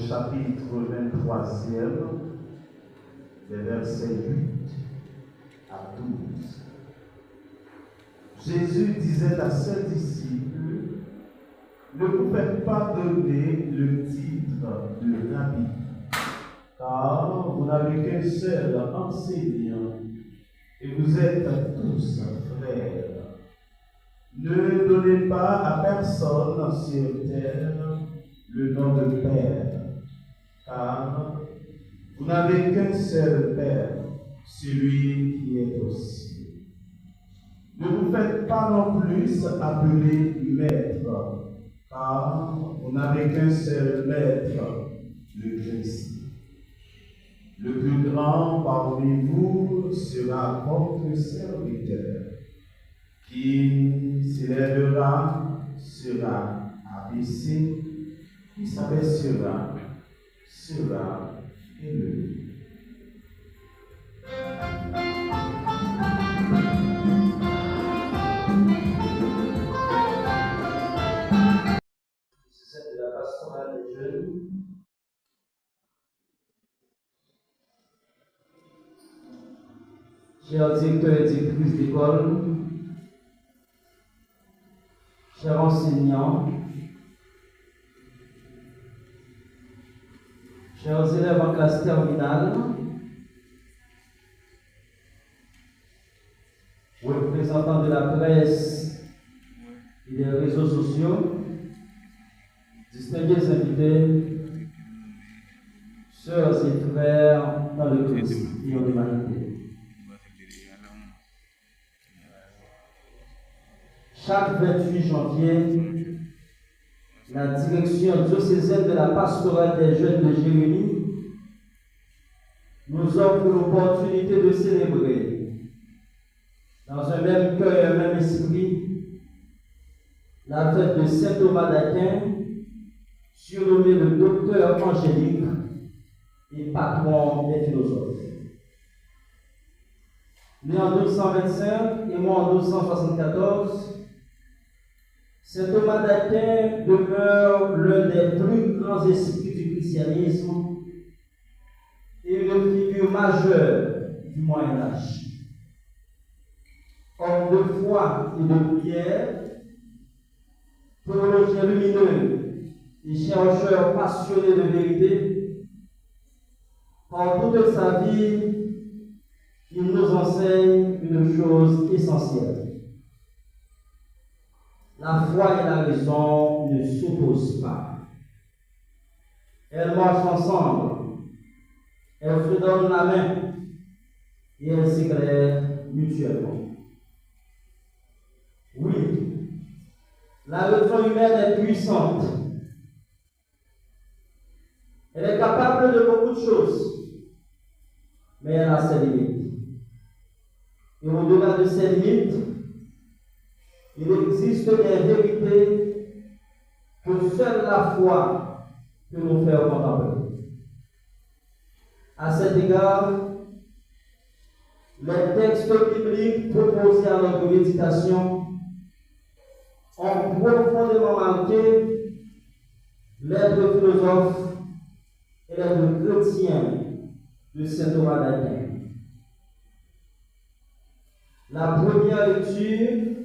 chapitre 23e, des versets 8 à 12. Jésus disait à ses disciples, ne vous faites pas donner le titre de rabbi, car vous n'avez qu'un seul enseignant, et vous êtes tous frères. Ne donnez pas à personne sur terre le nom de Père, car vous n'avez qu'un seul Père, celui qui est au ciel. Ne vous faites pas non plus appeler Maître, car vous n'avez qu'un seul Maître, le Christ. Le plus grand parmi vous sera votre serviteur. Qui s'élèvera sera abaissé, qui s'abaissera sera élevé. C'est de la pastorale des jeunes. Chers directeurs et directrices d'école, chers enseignants, chers élèves en classe terminale, représentants de la presse et des réseaux sociaux, distingués invités, sœurs et frères dans le Christ et en humanité. Chaque 28 janvier, la direction diocésaine de la pastorale des jeunes de Jérémie nous offre l'opportunité de célébrer, dans un même cœur et un même esprit, la fête de saint Thomas d'Aquin, surnommé le docteur angélique et patron des philosophes. Né en 1225 et mort en 1274, saint Thomas d'Aquin demeure l'un des plus grands esprits du christianisme et une figure majeure du Moyen-Âge. Homme de foi et de prière, théologien lumineux et chercheur passionné de vérité, par toute sa vie, il nous enseigne une chose essentielle. La foi et la raison ne s'opposent pas. Elles marchent ensemble, elles se donnent la main et elles s'éclairent mutuellement. Oui, la raison humaine est puissante. Elle est capable de beaucoup de choses, mais elle a ses limites. Et au-delà de ces limites, il existe des vérités que seule la foi peut nous faire contempler. À cet égard, les textes bibliques proposés à notre méditation ont profondément marqué l'être philosophe et l'être chrétien de saint Thomas d'Aquin. La première lecture,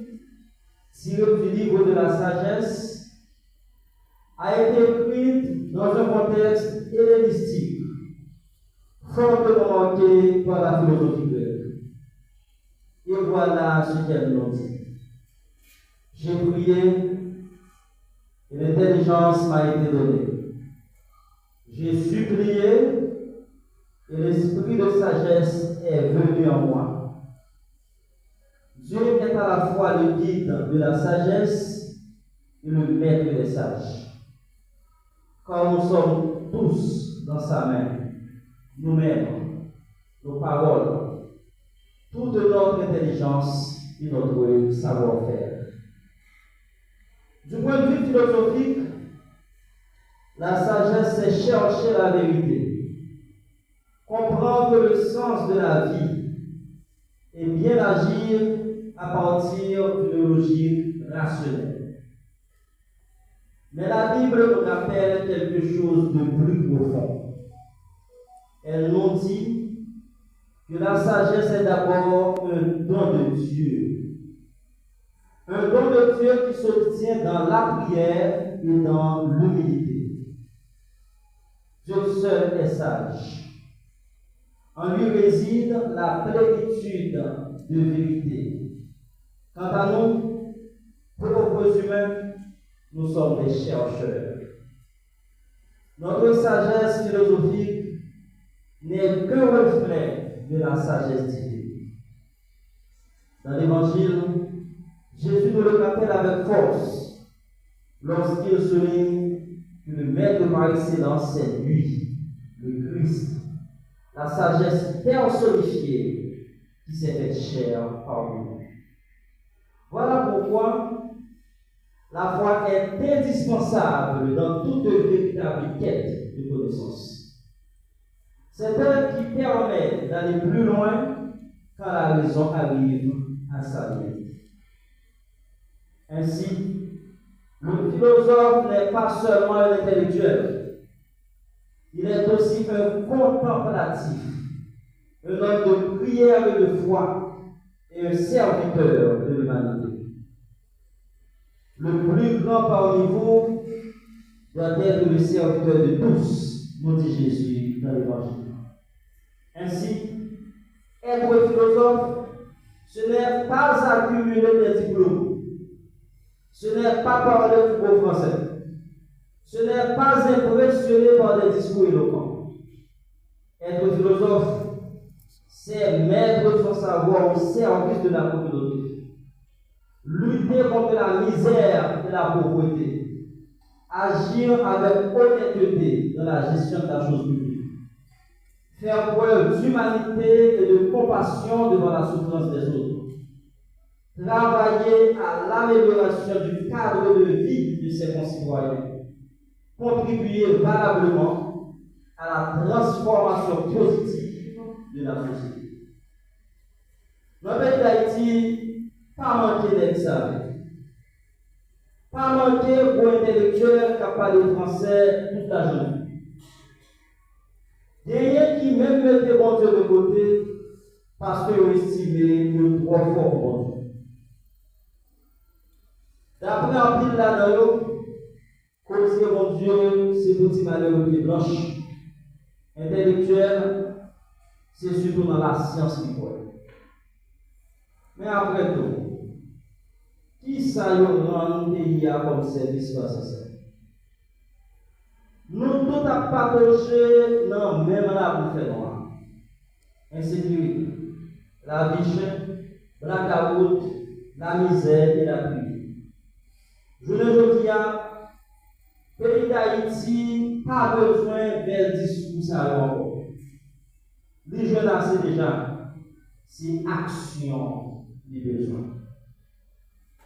tirée du livre de la sagesse, a été écrite dans un contexte hellénistique, fortement marqué par la philosophie grecque. Et voilà ce qu'elle nous dit. J'ai prié et l'intelligence m'a été donnée. J'ai supplié et l'esprit de sagesse est venu en moi. Dieu est à la fois le guide de la sagesse et le maître des sages. Car nous sommes tous dans sa main, nous-mêmes, nos paroles, toute notre intelligence et notre savoir-faire. Du point de vue philosophique, la sagesse, c'est chercher la vérité, comprendre le sens de la vie et bien agir à partir d'une logique rationnelle. Mais la Bible nous rappelle quelque chose de plus profond. Elle nous dit que la sagesse est d'abord un don de Dieu. Un don de Dieu qui s'obtient dans la prière et dans l'humilité. Dieu seul est sage. En lui réside la plénitude de vérité. Quant à nous, pauvres humains, nous sommes des chercheurs. Notre sagesse philosophique n'est qu'un reflet de la sagesse divine. Dans l'Évangile, Jésus nous le rappelle avec force lorsqu'il souligne que le maître par excellence, c'est lui, le Christ, la sagesse personnifiée qui s'est faite chair par nous. Voilà pourquoi la foi est indispensable dans toute véritable quête de connaissance. C'est elle qui permet d'aller plus loin quand la raison arrive à sa limite. Ainsi, le philosophe n'est pas seulement un intellectuel, il est aussi un contemplatif, un homme de prière et de foi et un serviteur de l'humanité. Le plus grand parmi vous doit être le serviteur de tous, nous dit Jésus dans l'Évangile. Ainsi, être philosophe, ce n'est pas accumuler des diplômes, ce n'est pas parler du beau français, ce n'est pas impressionner par des discours éloquents. Être philosophe, c'est mettre son savoir au service de la communauté. Lutter contre la misère et la pauvreté. Agir avec honnêteté dans la gestion de la chose publique. Faire preuve d'humanité et de compassion devant la souffrance des autres. Travailler à l'amélioration du cadre de vie de ses concitoyens. Contribuer valablement à la transformation positive de la société. Dans le pays d'Haïti, pas manquer d'examen. Pas manquer pour intellectuels qui parlent français toute la journée. Des qui même mettent bon Dieu de côté parce qu'ils ont estimé le trop fort bon Dieu. D'après un pile là-dedans, comme si mon Dieu, c'est petit malheureux qui est blanche. Intellectuel, c'est surtout dans la science qui croit. Mais après tout, qui ça y rend pays comme service nécessaire? Nous tous à partager dans même la bouffe noire. Insécurité, la vie chère, blackout, la misère et la pluie. Je ne dis pas, pays d'Haïti, pas besoin d'un discours ça encore. Les jeunes assez déjà, c'est action les besoins.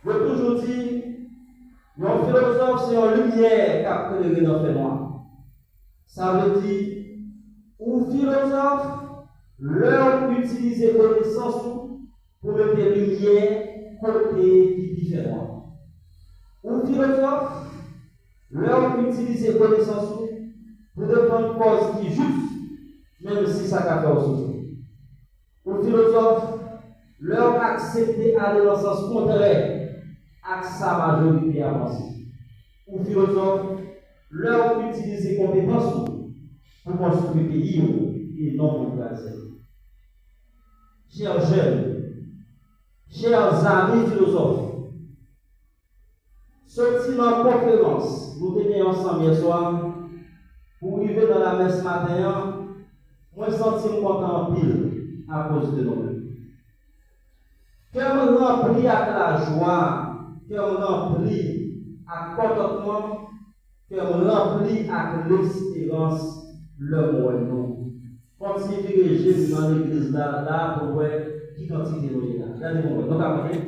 Je toujours dit, mon philosophe, c'est en lumière qu'a pris dans le noir. Ça veut dire, ou philosophe, leur utiliser connaissance pour mettre lumière côté qui différent. Ou philosophe, leur utiliser connaissance pour défendre une cause qui est juste, même si ça n'a pas aussi. Ou philosophe, leur accepter aller dans le sens contraire à sa majorité avancée. Ou philosophe, leur utiliser compétences pour construire le pays et non pour placer. Chers jeunes, chers amis philosophes, sortis dans la conférence, nous étions ensemble hier soir, pour arriver dans la messe matin, moi senti content en pile à cause de nous. Cœur me rempli avec la joie, cœur me rempli avec contentement, cœur me rempli avec l'espérance, le moyen. Comme si Jésus dans l'église là, pour voir qui quantité nous là. Regardez-moi, donc après,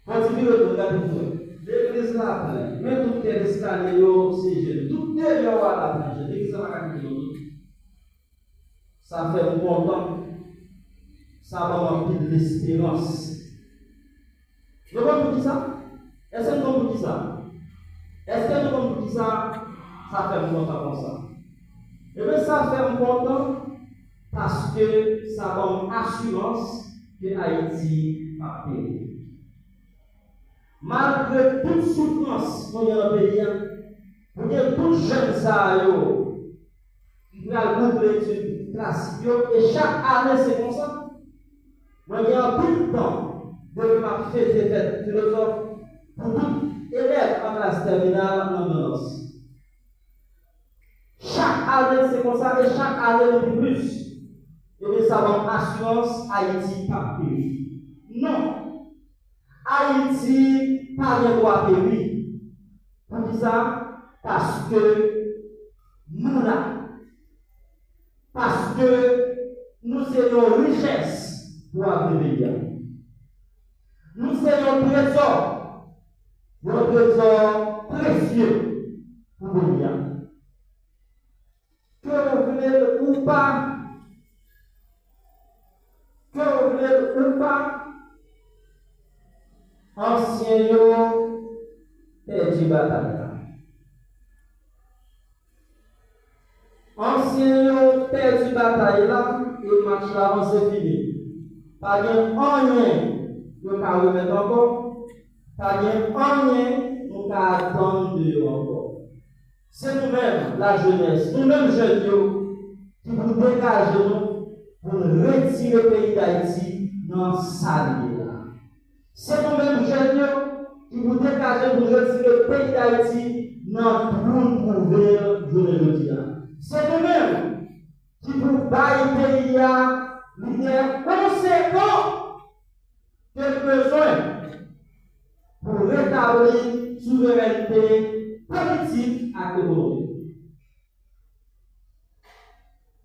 quand il regardez-moi, l'église là plein, même tout les escaliers, c'est Jésus, tout est là à la plein, l'église là la ça fait un content, ça va remplir l'espérance. Vous comprenez pour qui ça? Est-ce que vous comprenez pour qui ça? Est-ce que nous comprenons ça? Ça fait me content comme ça. Et bien, ça fait me content parce que ça donne assurance que Haïti va payer. Malgré toute souffrance qu'on a dans le pays, pour que tous les jeunes qui vont couper l'étude classique, et chaque année c'est comme ça. Moi, il y a plus de temps de ma fête des fêtes philosophes pour tout élève en classe terminale en ordonnance. Chaque année c'est comme ça, et chaque année de plus. Et bien, ça va assurance Haïti pas périr. Non. Haïti pas de droit périr. On dit ça parce que nous là. Parce que nous sommes une richesse pour arriver. Nous sommes un trésor précieux pour venir. Que vous voulez ou pas, anciens perdu bataille. Anciens perdu bataille là, et match là, c'est fini. Pas de rien, nous ne remettre encore. Pas de rien, nous ne attendre encore. C'est nous-mêmes, la jeunesse, nous-mêmes jeunes, qui nous dégageons pour retirer le pays d'Haïti dans sa vie. C'est nous-mêmes jeunes qui nous dégageons pour retirer le pays d'Haïti dans tout le journée. C'est nous-mêmes qui nous baillons le pays à l'idée conséquent que nous besoin pour rétablir souveraineté politique et économique.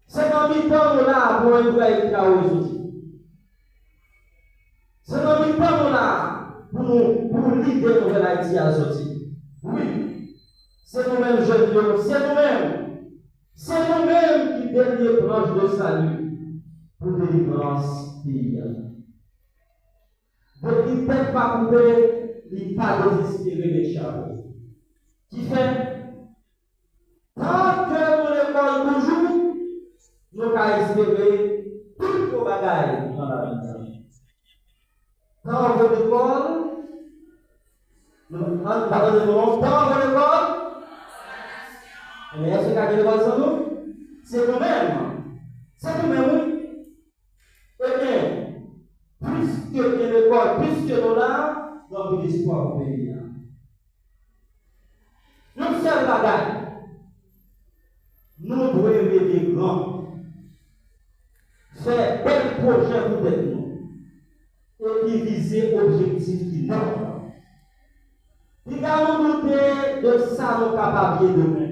C'est dans le temps là pour un pays qui a aujourd'hui. C'est dans le temps là pour l'idée de nouvelle Haïti à sortir. Oui, c'est nous-mêmes jeunes, c'est nous-mêmes qui donnent les planches de salut pour délivrance pays. Donc, il ne peut pas couper, il ne peut pas désespérer les chapeaux. Qui fait, tant que nous l'école toujours, nous allons espérer toutes nos bagailles dans la vie. Tant que l'école, mais est-ce qu'il y a des l'école sans nous? C'est nous-mêmes. C'est nous-mêmes. Eh bien, plus que l'école, plus que nous là, nous avons de l'espoir au pays. Nous sommes bagaille. Nous devons rêver grand. Faire bel projet pour nous. Et puis viser l'objectif qui nous. Nous avons douté de ça, nous capables de nous.